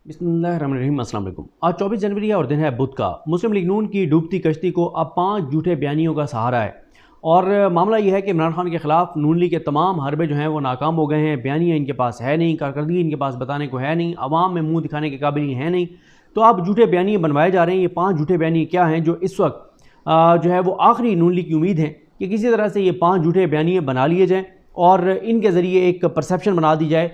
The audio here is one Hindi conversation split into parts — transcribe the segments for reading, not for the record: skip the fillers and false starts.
बिस्मिल्लाहिर्रहमानिर्रहीम। अस्सलाम वालेकुम। आज 24 जनवरी है और दिन है बुध का। मुस्लिम लीग नून की डूबती कश्ती को अब 5 झूठे बयानियों का सहारा है और मामला यह है कि इमरान खान के खिलाफ नून लीग के तमाम हरबे जो हैं वो नाकाम हो गए हैं। बयानियाँ इनके पास है नहीं, कारकर्दगी इनके पास बताने को है नहीं, आवाम में मुँह दिखाने के काबिल है नहीं। तो अब झूठे बयानिए बनवाए जा रहे हैं। ये 5 झूठे बयानिए क्या हैं जो इस वक्त जो है वो आखिरी नून लीग की उम्मीद है कि किसी तरह से ये 5 झूठे बयानिए बना लिए जाएँ और इनके ज़रिए एक परसेप्शन बना दी जाए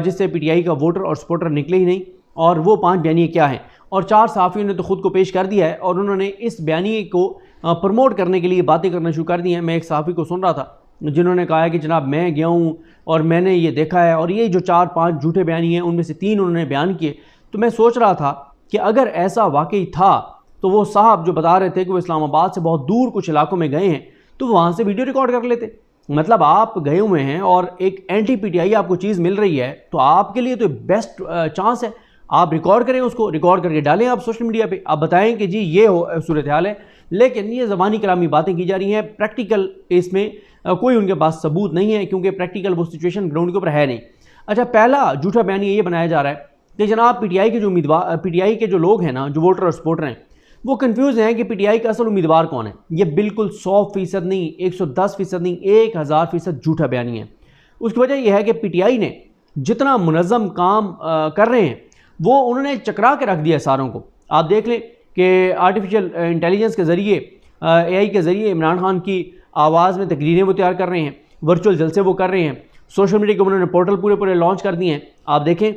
जिससे PTI का वोटर और सपोर्टर निकले ही नहीं। और वो 5 बयानिए क्या हैं, और 4 सहाफ़ियों ने तो ख़ुद को पेश कर दिया है और उन्होंने इस बयानिए को प्रमोट करने के लिए बातें करना शुरू कर दी हैं। मैं एक सहाफ़ी को सुन रहा था जिन्होंने कहा है कि जनाब मैं गया हूँ और मैंने ये देखा है, और ये जो 4-5 झूठे बयानिए हैं उनमें से 3 उन्होंने बयान किए। तो मैं सोच रहा था कि अगर ऐसा वाकई था तो वो साहब जो बता रहे थे कि वो इस्लामाबाद से बहुत दूर कुछ इलाकों में गए हैं तो वहाँ से वीडियो रिकॉर्ड कर लेते। मतलब आप गए हुए हैं और एक एंटी PTI आपको चीज़ मिल रही है तो आपके लिए तो बेस्ट चांस है, आप रिकॉर्ड करें, उसको रिकॉर्ड करके डालें आप सोशल मीडिया पे। आप बताएं कि जी ये सूरत हाल है। लेकिन ये ज़बानी कलामी बातें की जा रही हैं, प्रैक्टिकल इसमें कोई उनके पास सबूत नहीं है क्योंकि प्रैक्टिकल वो सिचुएशन ग्राउंड के ऊपर है नहीं। अच्छा, पहला झूठा बयान ये बनाया जा रहा है कि जनाब PTI के जो उम्मीदवार, PTI के जो लोग हैं ना, जो वोटर और सपोर्टर हैं, वो कंफ्यूज हैं कि PTI का असल उम्मीदवार कौन है। ये बिल्कुल 100% नहीं, 110% नहीं, 1000% झूठा बयानी है। उसकी वजह यह है कि PTI ने जितना मुनज़्ज़म काम कर रहे हैं वो उन्होंने चकरा के रख दिया सारों को। आप देख लें कि आर्टिफिशियल इंटेलिजेंस के ज़रिए, AI के ज़रिए इमरान खान की आवाज़ में तकरीरें वो तैयार कर रहे हैं, वर्चुअल जलसे वो कर रहे हैं, सोशल मीडिया के उन्होंने पोर्टल पूरे लॉन्च कर दिए हैं। आप देखें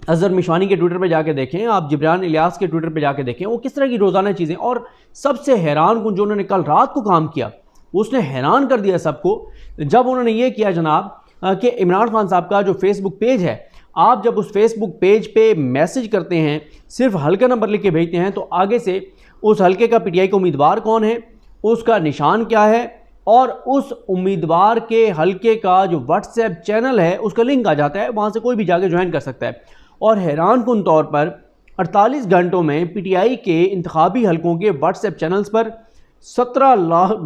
अज़हर मिशवानी के ट्विटर पे जाके देखें, आप जिब्रान इलियास के ट्विटर पे जाके देखें, वो किस तरह की रोज़ाना चीज़ें। और सबसे हैरान कुन जो उन्होंने कल रात को काम किया उसने हैरान कर दिया सबको, जब उन्होंने ये किया जनाब कि इमरान खान साहब का जो फेसबुक पेज है, आप जब उस फेसबुक पेज पे मैसेज करते हैं, सिर्फ हल्का नंबर लिख के भेजते हैं, तो आगे से उस हल्के का PTI का उम्मीदवार कौन है, उसका निशान क्या है, और उस उम्मीदवार के हल्के का जो व्हाट्सएप चैनल है उसका लिंक आ जाता है। वहाँ से कोई भी जाके ज्वाइन कर सकता है। और हैरान कुन तौर पर 48 घंटों में PTI के इंतखाबी हलकों के व्हाट्सएप चैनल्स पर 17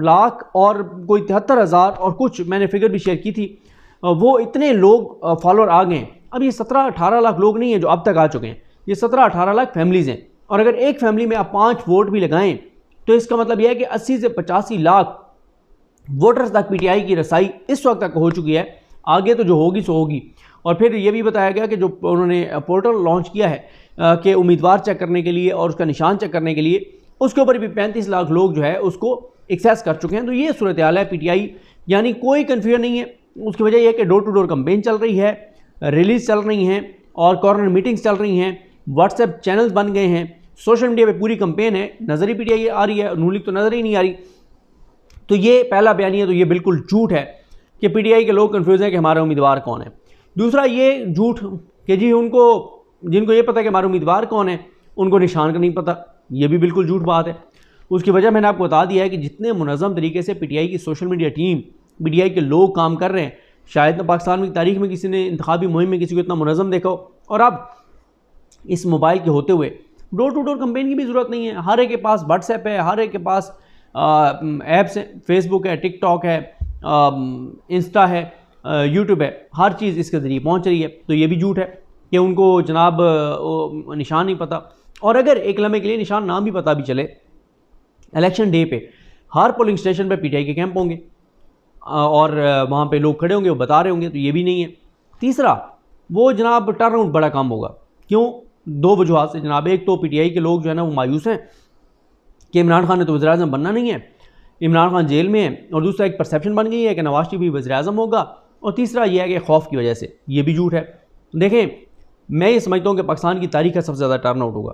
लाख और कोई 73,000 और कुछ मैंने फिगर भी शेयर की थी, वो इतने लोग फॉलोअर आ गए हैं। अब ये 17-18 लाख लोग नहीं हैं जो अब तक आ चुके हैं, ये 17-18 लाख फैमिलीज़ हैं। और अगर एक फैमिली में आप 5 वोट भी लगाएं तो इसका मतलब यह है कि 80 से 85 लाख वोटर्स तक PTI की रसाई इस वक्त तक हो चुकी है। आगे तो जो होगी सो होगी। और फिर ये भी बताया गया कि जो उन्होंने पोर्टल लॉन्च किया है कि उम्मीदवार चेक करने के लिए और उसका निशान चेक करने के लिए, उसके ऊपर भी 35 लाख लोग जो है उसको एक्सेस कर चुके हैं। तो ये सूरत हाल है PTI, यानी कोई कन्फ्यूजन नहीं है। उसकी वजह यह है कि डोर टू डोर कैंपेन चल रही है, रिलीज चल रही हैं और कॉर्नर मीटिंग्स चल रही हैं, व्हाट्सएप चैनल्स बन गए हैं, सोशल मीडिया पे पूरी कैंपेन है। नज़र ही PTI आ रही है, नून लीग तो नज़र ही नहीं आ रही। तो ये पहला बयान है, तो ये बिल्कुल झूठ है कि PTI के लोग कन्फ्यूज हैं कि हमारा उम्मीदवार कौन है। दूसरा ये झूठ कि जी जिनको ये पता है कि हमारा उम्मीदवार कौन है उनको निशान का नहीं पता, ये भी बिल्कुल झूठ बात है। उसकी वजह मैंने आपको बता दिया है कि जितने मुनज़्ज़म तरीके से PTI की सोशल मीडिया टीम, PTI के लोग काम कर रहे हैं, शायद न पाकिस्तान की तारीख में किसी ने इंतखाबी मुहिम में किसी को इतना मुनज़्ज़म देखा हो। और अब इस मोबाइल के होते हुए डोर टू डोर कैंपेन की भी ज़रूरत नहीं है। हर एक के पास व्हाट्सएप है, हर एक के पास ऐप्स हैं, फेसबुक है, टिकटॉक है, इंस्टा है, यूट्यूब है, हर चीज़ इसके ज़रिए पहुंच रही है। तो ये भी झूठ है कि उनको जनाब निशान नहीं पता। और अगर एक लम्हे के लिए निशान नाम भी पता भी चले, इलेक्शन डे पे हर पोलिंग स्टेशन पे PTI के कैंप होंगे और वहाँ पे लोग खड़े होंगे, वो बता रहे होंगे, तो ये भी नहीं है। तीसरा, वो जनाब टर्नआउट बड़ा कम होगा। क्यों? 2 वजूहात से जनाब। एक तो PTI के लोग जो है ना वो मायूस हैं कि इमरान खान ने तो वज़ीर-ए-आज़म बनना नहीं है, इमरान खान जेल में है। और दूसरा एक परसेप्शन बन गई है कि नवाज शरीफ भी वज़ीर-ए-आज़म होगा। और तीसरा यह है कि खौफ की वजह से, ये भी झूठ है। देखें, मैं ये समझता हूँ कि पाकिस्तान की तारीख का सबसे ज़्यादा टर्नआउट होगा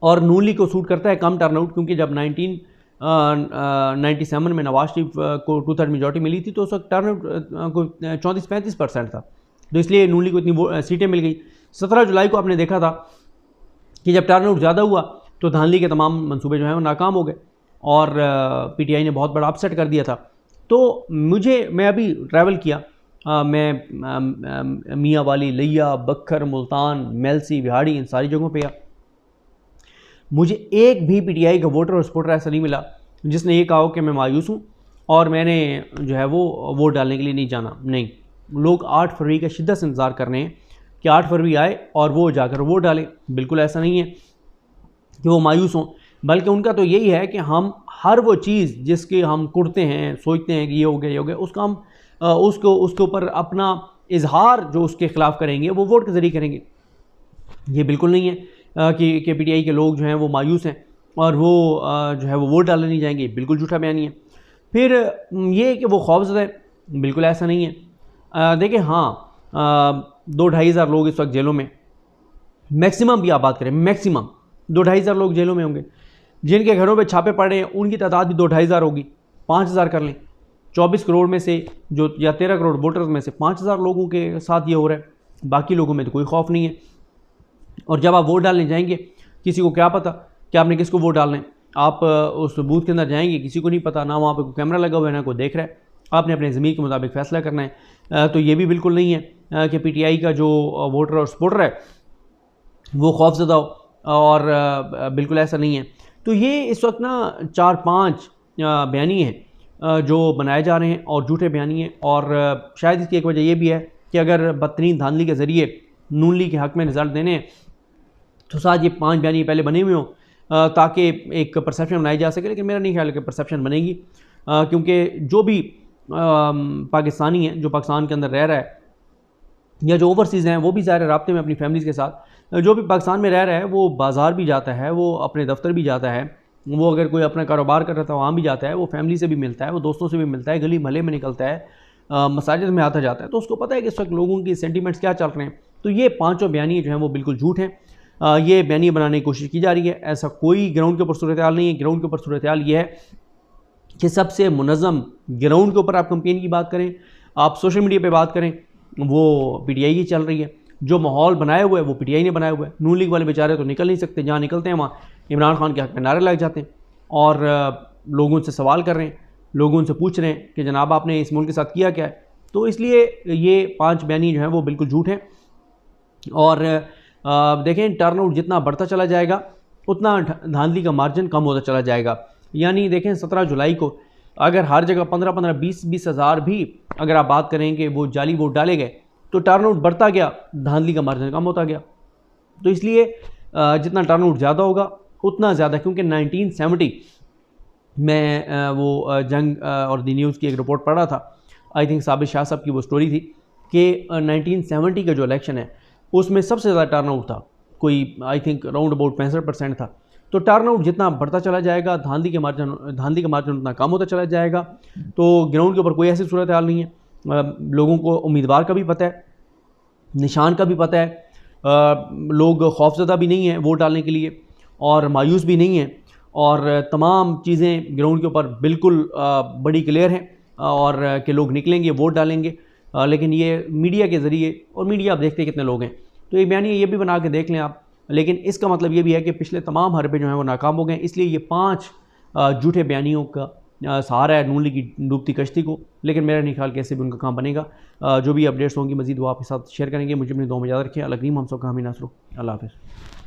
और नून लीग को सूट करता है कम टर्नआउट, क्योंकि जब 1997 में नवाज शरीफ को 2/3 मेजॉरिटी मिली थी तो उस वक्त टर्नआउट को 34-35% था। तो इसलिए नून लीग को इतनी सीटें मिल गई। 17 जुलाई को आपने देखा था कि जब टर्नआउट ज़्यादा हुआ तो धांधली के तमाम मंसूबे जो हैं वो नाकाम हो गए और PTI ने बहुत बड़ा अपसेट कर दिया था। तो मैं अभी ट्रैवल किया, मैं मियाँ वाली, लिया, बखर, मुल्तान, मेलसी, बिहाड़ी, इन सारी जगहों पे गया। मुझे एक भी PTI का वोटर और सपोर्टर ऐसा नहीं मिला जिसने ये कहा हो कि मैं मायूस हूँ और मैंने जो है वो वोट डालने के लिए नहीं जाना। नहीं, लोग 8 फरवरी का शिद्दत से इंतज़ार कर रहे हैं कि 8 फरवरी आए और वो जाकर वोट डालें। बिल्कुल ऐसा नहीं है कि वो मायूस हों, बल्कि उनका तो यही है कि हम हर वो चीज़ जिसके हम कुड़ते हैं, सोचते हैं कि ये हो गया, उसका हम उसके ऊपर अपना इजहार जो उसके ख़िलाफ़ करेंगे वो वोट के ज़रिए करेंगे। ये बिल्कुल नहीं है कि PTI के लोग जो हैं वो मायूस हैं और वो जो है वो वोट डालने नहीं जाएंगे। बिल्कुल झूठा बयानी है। फिर ये कि वो खौफज़दा है, बिल्कुल ऐसा नहीं है। देखिए हाँ, 2-2.5 हज़ार लोग इस वक्त जेलों में, मैक्सिमम भी आप बात करें, मैक्सिमम 2-2.5 हज़ार लोग जेलों में होंगे। जिनके घरों पे छापे पड़े हैं उनकी तादाद भी 2-2.5 हज़ार होगी। 5 हज़ार कर लें, 24 करोड़ में से जो या 13 करोड़ वोटर्स में से 5 हज़ार लोगों के साथ ये हो रहा है, बाकी लोगों में तो कोई खौफ नहीं है। और जब आप वोट डालने जाएंगे, किसी को क्या पता कि आपने किसको वोट डालना है। आप उस बूथ के अंदर जाएंगे, किसी को नहीं पता, ना वहाँ पर कोई कैमरा लगा हुआ है, ना कोई देख रहा है। आपने अपने ज़मीर के मुताबिक फ़ैसला करना है। तो ये भी बिल्कुल नहीं है कि PTI का जो वोटर और सपोर्टर है वो खौफज़दा हो, और बिल्कुल ऐसा नहीं है। तो ये इस वक्त ना 4-5 बयानी हैं जो बनाए जा रहे हैं और झूठे बयानी हैं। और शायद इसकी एक वजह ये भी है कि अगर बदतरीन धांधली के ज़रिए नून लीग के हक़ में रिज़ल्ट देने हैं तो शायद ये 5 बयानी पहले बने हुए हों ताकि एक परसेप्शन बनाई जा सके। लेकिन मेरा नहीं ख्याल कि परसेप्शन बनेगी, क्योंकि जो भी पाकिस्तानी है जो पाकिस्तान के अंदर रह रहा है या जो ओवरसीज़ हैं वो भी ज़ाहिर राब्ते में अपनी फैमिलीज़ के साथ, जो भी पाकिस्तान में रह रहा है वो बाज़ार भी जाता है, वो अपने दफ्तर भी जाता है, वो अगर कोई अपना कारोबार कर रहा था वहाँ भी जाता है, वो फैमिली से भी मिलता है, वो दोस्तों से भी मिलता है, गली महल्ले में निकलता है, मसाजिद में आता जाता है। तो उसको पता है कि इस वक्त लोगों की सेंटिमेंट्स क्या चल रहे हैं। तो ये 5 बयानी जो हैं वो बिल्कुल झूठ हैं। ये बयानी बनाने की कोशिश की जा रही है। ऐसा कोई ग्राउंड के ऊपर सूरत हाल नहीं है। ग्राउंड के ऊपर सूरत हाल ये है कि सबसे मुनज़्ज़म ग्राउंड के ऊपर आप कैंपेन की बात करें, आप सोशल मीडिया पे बात करें, वो PTI की चल रही है। जो माहौल बनाया हुआ है वो PTI ने बनाया हुआ है। नून लीग वाले बेचारे तो निकल नहीं सकते, जहाँ निकलते हैं वहाँ इमरान खान के हक़ में नारे लग जाते हैं और लोगों से सवाल कर रहे हैं, लोगों उनसे पूछ रहे हैं कि जनाब आपने इस मुल्क के साथ किया क्या है। तो इसलिए ये 5 बयानी जो हैं वो बिल्कुल झूठ हैं। और देखें, टर्नआउट जितना बढ़ता चला जाएगा उतना धांधली का मार्जिन कम होता चला जाएगा। यानी देखें 17 जुलाई को अगर हर जगह 15-15, 20-20 हज़ार भी अगर आप बात करें कि वो जाली वोट डाले गए तो टर्नआउट बढ़ता गया, धांधली का मार्जिन कम होता गया। तो इसलिए जितना टर्नआउट ज़्यादा होगा उतना ज़्यादा, क्योंकि 1970 में वो जंग और दी न्यूज़ की एक रिपोर्ट पढ़ रहा था, आई थिंक साबिर शाह साहब की वो स्टोरी थी कि 1970 का जो इलेक्शन है उसमें सबसे ज़्यादा टर्नआउट था, कोई आई थिंक अराउंड अबाउट 65% था। तो टर्नआउट जितना बढ़ता चला जाएगा धांधली का मार्जिन उतना कम होता चला जाएगा। तो ग्राउंड के ऊपर कोई ऐसी सूरत हाल नहीं है। लोगों को उम्मीदवार का भी पता है, निशान का भी पता है, लोग खौफज़दा भी नहीं है वोट डालने के लिए और मायूस भी नहीं है, और तमाम चीज़ें ग्राउंड के ऊपर बिल्कुल बड़ी क्लियर हैं और कि लोग निकलेंगे वोट डालेंगे। लेकिन ये मीडिया के ज़रिए, और मीडिया आप देखते हैं कितने लोग हैं, तो एक बयानी ये भी बना के देख लें आप। लेकिन इसका मतलब ये भी है कि पिछले तमाम हरबे जो हैं वो नाकाम हो गए। इसलिए ये 5 झूठे बयानियों का सहारा है नून लीग की डूबती कश्ती को। लेकिन मेरा नहीं ख्याल कैसे भी उनका काम बनेगा। जो भी अपडेट्स होंगी मज़ीद वो आपके साथ शेयर करेंगे। मुझे अपनी दुआ में याद रखें। अल करीम हम सब का हमी नासरो। अल्लाह हाफ़िज़।